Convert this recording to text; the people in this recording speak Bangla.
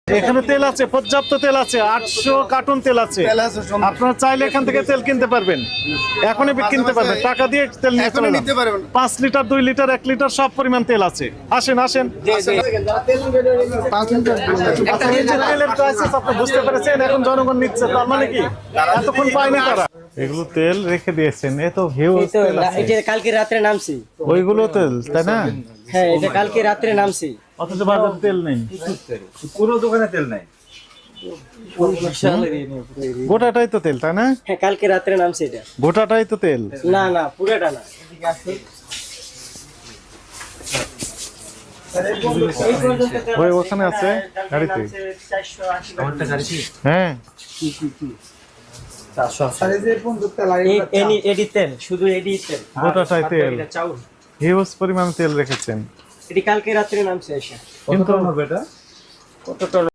এখানে তেল আছে, পর্যাপ্ত তেল আছে, 800 কার্টুন তেল আছে। আপনারা চাইলে এখান থেকে তেল কিনতে পারবেন, এখনই কিনতে পারবেন, টাকা দিয়ে তেল নিতে পারবেন। 5 লিটার, 2 লিটার, 1 লিটার সব পরিমাণ তেল আছে। আসেন আসেন। আচ্ছা, এই যে তেলের ক্রাইসিস আপনি বুঝতে পেরেছেন, এখন জনগণ নিচ্ছে, তার মানে কি এতক্ষণ পায়নি তারা। এগুলো তেল রেখে দিয়েছেন, এ তো হিউজ তেল আছে। এই যে কালকে রাতে নামছি, ওইগুলো তেল তাই না? হ্যাঁ, এটা কালকে রাতে নামছি। অথচ বাজারে তেল নেই, পুরো দোকানে তেল নাই। গোটাটাই তো তেল তাই না? হ্যাঁ, কালকে রাতে নামছি এটা। গোটাটাই তো তেল। না না, পুরোটা না। ওই ওখানে আছে গাড়িতে। 480। হ্যাঁ, এডি তেল, শুধু এডি তেল, গোটাটাই তেল, এটা চাউল। হিউজ পরিমাণ তেল রেখেছেন। এটি কালকে রাত্রে নামছে এসে। কিন্তু এটা কত টন